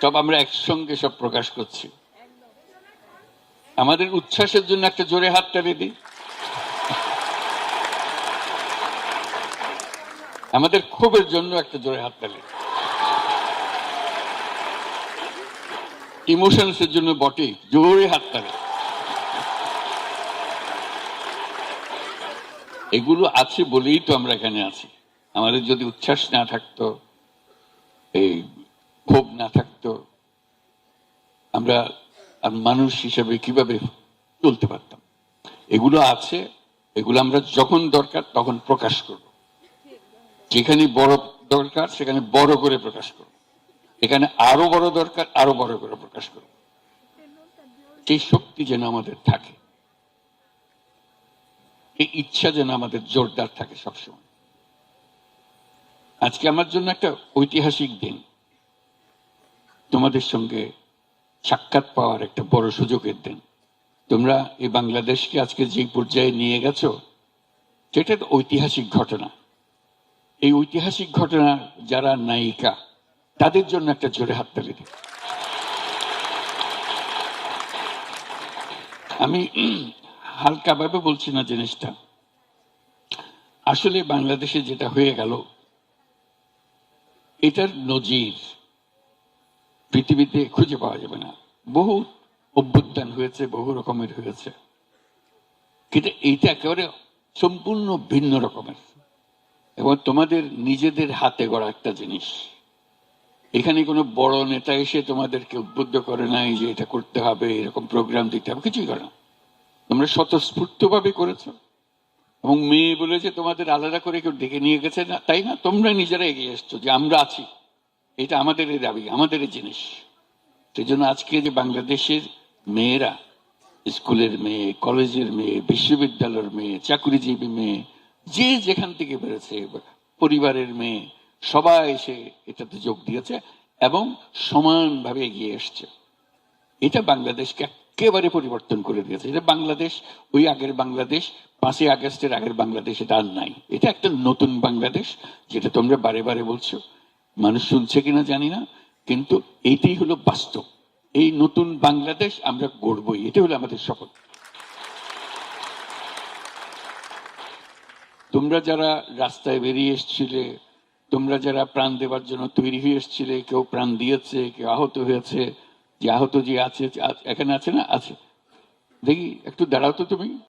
সব আমরা একসঙ্গে সব প্রকাশ করছি। আমাদের উচ্ছ্বাসের জন্য একটা জোরে হাত তালি দিই, আমাদের ক্ষোভের জন্য একটা জোরে হাত তালি, ইমোশনসের জন্য বটে জোরে হাত তালি। এগুলো আছে বলেই তো আমরা এখানে আছি। আমাদের যদি উচ্ছ্বাস না থাকতো, এই ক্ষোভ না থাকতো, আমরা মানুষ হিসেবে কিভাবে চলতে পারতাম? এগুলো আছে, এগুলো আমরা যখন দরকার তখন প্রকাশ করব। যেখানে বড় দরকার সেখানে বড় করে প্রকাশ করব, এখানে আরো বড় দরকার আরো বড় করে প্রকাশ করব। এই শক্তি যেন আমাদের থাকে, এই ইচ্ছা যেন আমাদের জোরদার থাকে সবসময়। আজকে আমার জন্য একটা ঐতিহাসিক দিন, তোমাদের সঙ্গে সাক্ষাৎ পাওয়ার একটা বড় সুযোগের দিন। তোমরা এই বাংলাদেশকে আজকে যে পর্যায়ে নিয়ে গেছো, সেটা ঐতিহাসিক ঘটনা। এই ঐতিহাসিক ঘটনা যারা নায়িকা, তাদের জন্য একটা জোরে হাততালি দিই। আমি হালকা ভাবে বলছি না জিনিসটা, আসলে বাংলাদেশে যেটা হয়ে গেল এটার নজির পৃথিবীতে খুঁজে পাওয়া যাবে না। বহু অভ্যুত্থান হয়েছে, বহু রকমের হয়েছে, কিন্তু এইটা একেবারে সম্পূর্ণ ভিন্ন রকমের এবং তোমাদের নিজেদের হাতে গড়া একটা জিনিস। এখানে কোনো বড় নেতা এসে তোমাদেরকে উদ্বুদ্ধ করে নাই যে এটা করতে হবে, এরকম প্রোগ্রাম দিতে হবে, কিছুই করে না। তোমরা স্বতঃস্ফূর্ত ভাবে করেছো এবং মেয়ে বলেছে তোমাদের আলাদা করে কেউ ডেকে নিয়ে গেছে না, তাই না? তোমরা নিজেরা এগিয়ে এসছো যে আমরা আছি, এটা আমাদের দাবি, আমাদের জিনিস। সেই জন্য আজকে যে বাংলাদেশের মেয়েরা, স্কুলের মেয়ে, কলেজের মেয়ে, বিশ্ববিদ্যালয়ের মেয়ে, চাকরিজীবী মেয়ে, যে যেখান থেকে বেরোছে, পরিবারের মেয়ে, সবাই এসে এটাতে যোগ দিয়েছে এবং সমানভাবে এগিয়ে এসছে। এটা বাংলাদেশকে একেবারে পরিবর্তন করে দিয়েছে। এটা বাংলাদেশ ওই আগের বাংলাদেশ, 5ই আগস্টের আগের বাংলাদেশ এটা আর নাই। এটা একটা নতুন বাংলাদেশ, যেটা তোমরা বারে বারে বলছো, মানুষ শুনছে কিনা জানি না, কিন্তু এইটাই হলো বাস্তব। এই নতুন বাংলাদেশ আমরা গড়বই, এটা হলো আমাদের শপথ। তোমরা যারা রাস্তায় বেরিয়ে এসছিলে, তোমরা যারা প্রাণ দেওয়ার জন্য তৈরি হয়ে এসছিলে, কেউ প্রাণ দিয়েছে, কেউ আহত হয়েছে, যে আহত যে আছে এখানে আছে না, আছে, দেখি একটু দাঁড়াও তো তুমি।